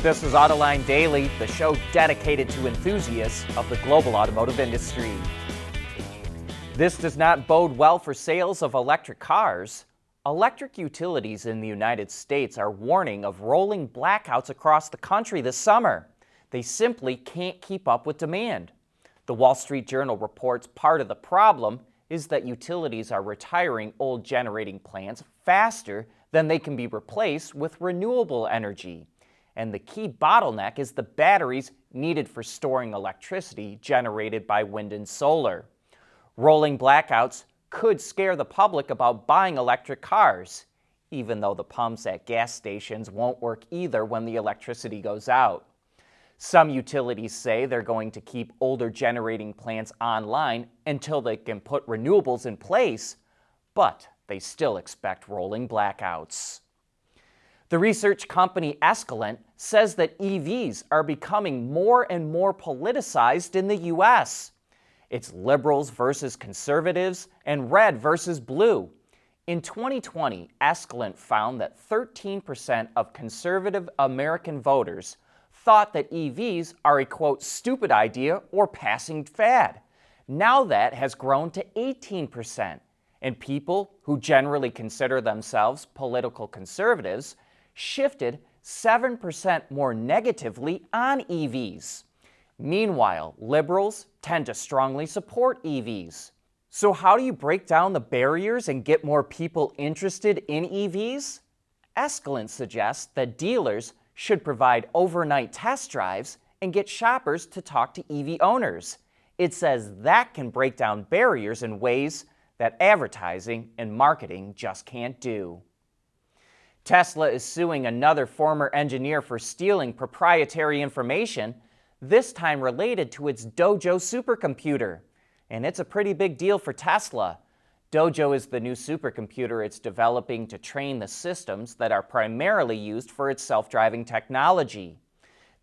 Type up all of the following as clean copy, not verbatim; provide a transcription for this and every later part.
This is Autoline Daily, the show dedicated to enthusiasts of the global automotive industry. This does not bode well for sales of electric cars. Electric utilities in the United States are warning of rolling blackouts across the country this summer. They simply can't keep up with demand. The Wall Street Journal reports part of the problem is that utilities are retiring old generating plants faster than they can be replaced with renewable energy. And the key bottleneck is the batteries needed for storing electricity generated by wind and solar. Rolling blackouts could scare the public about buying electric cars, even though the pumps at gas stations won't work either when the electricity goes out. Some utilities say they're going to keep older generating plants online until they can put renewables in place, but they still expect rolling blackouts. The research company Escalent says that EVs are becoming more and more politicized in the U.S. It's liberals versus conservatives and red versus blue. In 2020, Escalent found that 13% of conservative American voters thought that EVs are a, quote, stupid idea or passing fad. Now that has grown to 18%, and people who generally consider themselves political conservatives shifted 7% more negatively on EVs. Meanwhile, liberals tend to strongly support EVs. So how do you break down the barriers and get more people interested in EVs? Escalent suggests that dealers should provide overnight test drives and get shoppers to talk to EV owners. It says that can break down barriers in ways that advertising and marketing just can't do. Tesla is suing another former engineer for stealing proprietary information, this time related to its Dojo supercomputer. And it's a pretty big deal for Tesla. Dojo is the new supercomputer it's developing to train the systems that are primarily used for its self-driving technology.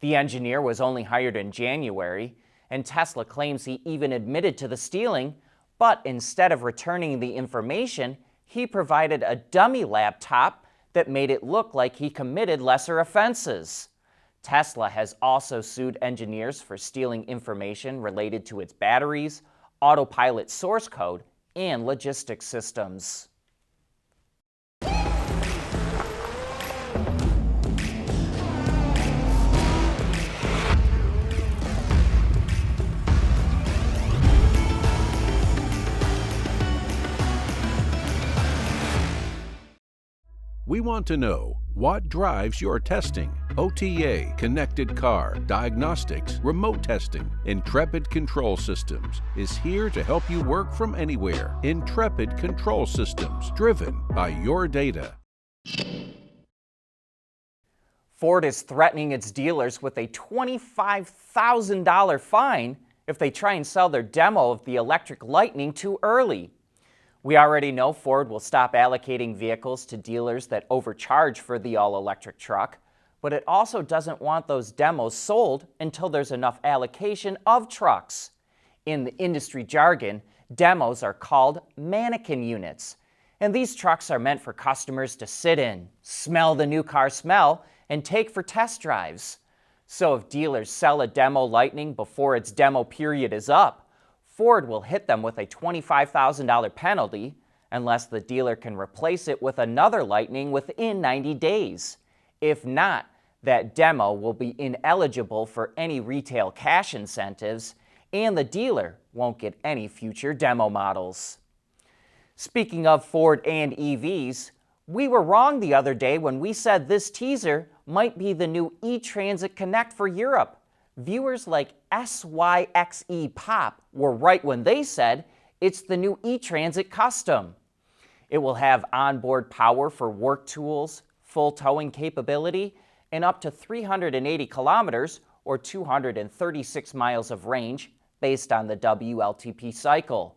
The engineer was only hired in January, and Tesla claims he even admitted to the stealing, but instead of returning the information, he provided a dummy laptop that made it look like he committed lesser offenses. Tesla has also sued engineers for stealing information related to its batteries, autopilot source code, and logistics systems. We want to know what drives your testing. OTA, connected car, diagnostics, remote testing. Intrepid Control Systems is here to help you work from anywhere. Intrepid Control Systems, driven by your data. Ford is threatening its dealers with a $25,000 fine if they try and sell their demo of the electric Lightning too early. We already know Ford will stop allocating vehicles to dealers that overcharge for the all-electric truck, but it also doesn't want those demos sold until there's enough allocation of trucks. In the industry jargon, demos are called mannequin units, and these trucks are meant for customers to sit in, smell the new car smell, and take for test drives. So if dealers sell a demo Lightning before its demo period is up, Ford will hit them with a $25,000 penalty unless the dealer can replace it with another Lightning within 90 days. If not, that demo will be ineligible for any retail cash incentives, and the dealer won't get any future demo models. Speaking of Ford and EVs, we were wrong the other day when we said this teaser might be the new E-Transit Connect for Europe. Viewers like SYXE Pop were right when they said it's the new E-Transit Custom. It will have onboard power for work tools, full towing capability, and up to 380 kilometers or 236 miles of range based on the WLTP cycle.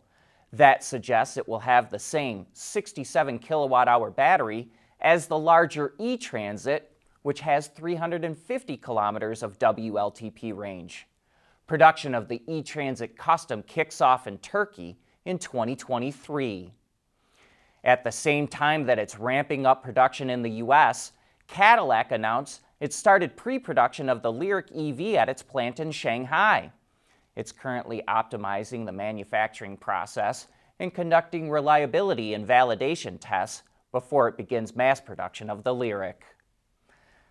That suggests it will have the same 67 kilowatt-hour battery as the larger E-Transit, which has 350 kilometers of WLTP range. Production of the E-Transit Custom kicks off in Turkey in 2023. At the same time that it's ramping up production in the U.S., Cadillac announced it started pre-production of the Lyriq EV at its plant in Shanghai. It's currently optimizing the manufacturing process and conducting reliability and validation tests before it begins mass production of the Lyriq.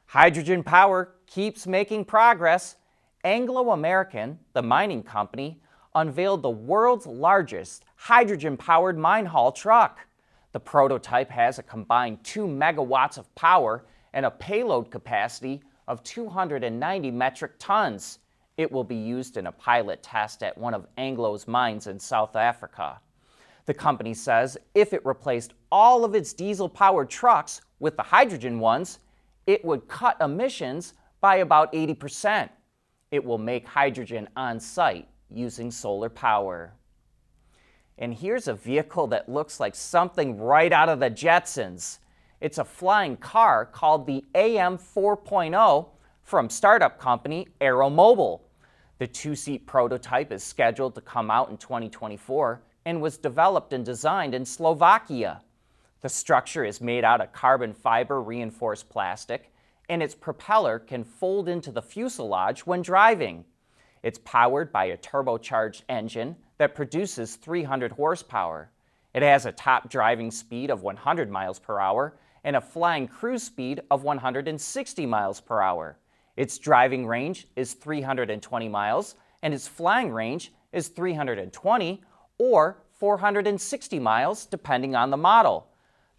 Hydrogen power keeps making progress. Anglo American, the mining company, unveiled the world's largest hydrogen-powered mine haul truck. The prototype has a combined 2 megawatts of power and a payload capacity of 290 metric tons. It will be used in a pilot test at one of Anglo's mines in South Africa. The company says if it replaced all of its diesel-powered trucks with the hydrogen ones, it would cut emissions by about 80%. It will make hydrogen on site using solar power. And here's a vehicle that looks like something right out of the Jetsons. It's a flying car called the AM 4.0 from startup company AeroMobil. The two-seat prototype is scheduled to come out in 2024 and was developed and designed in Slovakia. The structure is made out of carbon fiber reinforced plastic, and its propeller can fold into the fuselage when driving. It's powered by a turbocharged engine that produces 300 horsepower. It has a top driving speed of 100 miles per hour and a flying cruise speed of 160 miles per hour. Its driving range is 320 miles, and its flying range is 320 or 460 miles, depending on the model.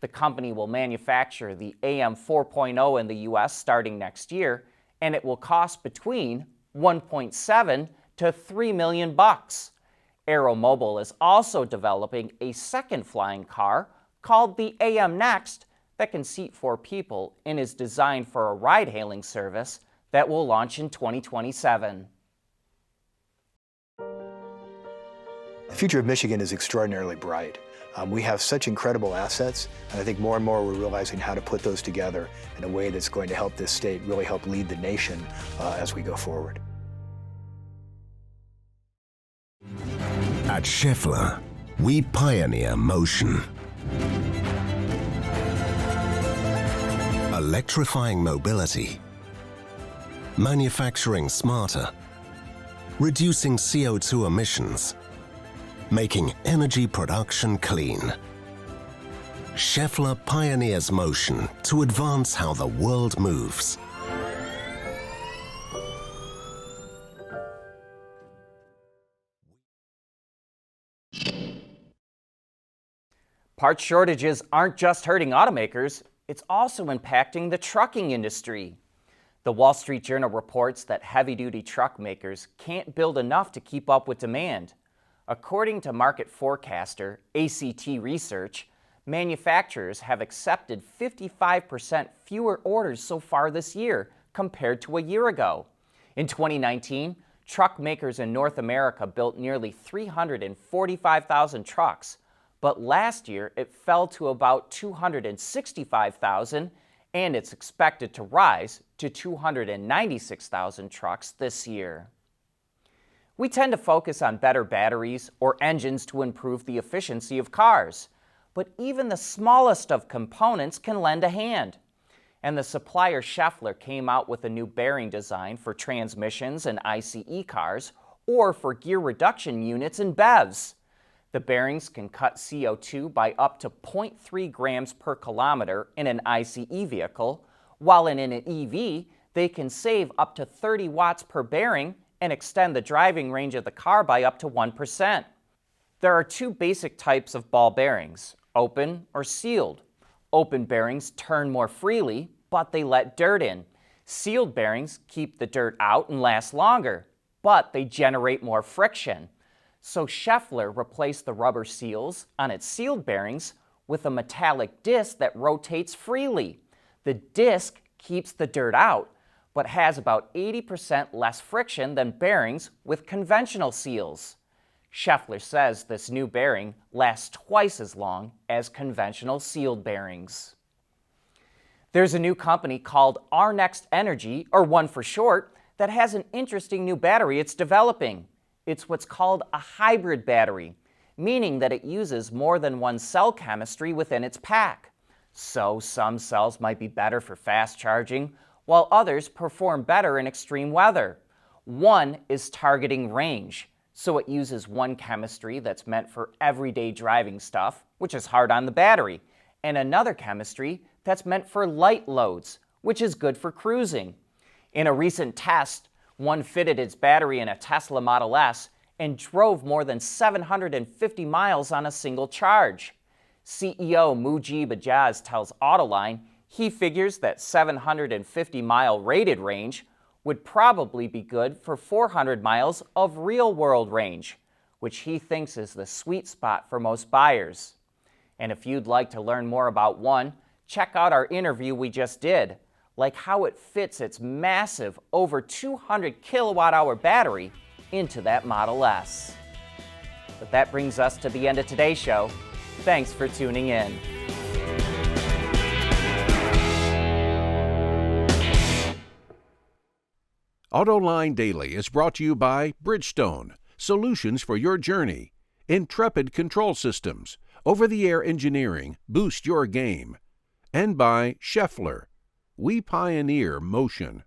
The company will manufacture the AM 4.0 in the U.S. starting next year, and it will cost between $1.7 to $3 million. AeroMobil is also developing a second flying car called the AM Next that can seat 4 people and is designed for a ride-hailing service that will launch in 2027. The future of Michigan is extraordinarily bright. We have such incredible assets, and I think more and more we're realizing how to put those together in a way that's going to help this state really help lead the nation as we go forward. At Schaeffler, we pioneer motion. Electrifying mobility, manufacturing smarter, reducing CO2 emissions, making energy production clean. Schaeffler pioneers motion to advance how the world moves. Part shortages aren't just hurting automakers, it's also impacting the trucking industry. The Wall Street Journal reports that heavy-duty truck makers can't build enough to keep up with demand. According to market forecaster ACT Research, manufacturers have accepted 55% fewer orders so far this year compared to a year ago. In 2019, truck makers in North America built nearly 345,000 trucks, but last year it fell to about 265,000, and it's expected to rise to 296,000 trucks this year. We tend to focus on better batteries or engines to improve the efficiency of cars, but even the smallest of components can lend a hand. And the supplier Schaeffler came out with a new bearing design for transmissions and ICE cars or for gear reduction units and BEVs. The bearings can cut CO2 by up to 0.3 grams per kilometer in an ICE vehicle, while in an EV, they can save up to 30 watts per bearing and extend the driving range of the car by up to 1%. There are 2 basic types of ball bearings, open or sealed. Open bearings turn more freely, but they let dirt in. Sealed bearings keep the dirt out and last longer, but they generate more friction. So Schaeffler replaced the rubber seals on its sealed bearings with a metallic disc that rotates freely. The disc keeps the dirt out, but has about 80% less friction than bearings with conventional seals. Schaeffler says this new bearing lasts twice as long as conventional sealed bearings. There's a new company called Our Next Energy, or ONE for short, that has an interesting new battery it's developing. It's what's called a hybrid battery, meaning that it uses more than one cell chemistry within its pack. So some cells might be better for fast charging, while others perform better in extreme weather. One is targeting range, so it uses one chemistry that's meant for everyday driving stuff, which is hard on the battery, and another chemistry that's meant for light loads, which is good for cruising. In a recent test, one fitted its battery in a Tesla Model S and drove more than 750 miles on a single charge. CEO Mujib Ajaz tells Autoline he figures that 750-mile rated range would probably be good for 400 miles of real-world range, which he thinks is the sweet spot for most buyers. And if you'd like to learn more about one, check out our interview we just did, like how it fits its massive over 200 kilowatt-hour battery into that Model S. But that brings us to the end of today's show. Thanks for tuning in. Autoline Daily is brought to you by Bridgestone, solutions for your journey. Intrepid Control Systems, over-the-air engineering, boost your game. And by Schaeffler, we pioneer motion.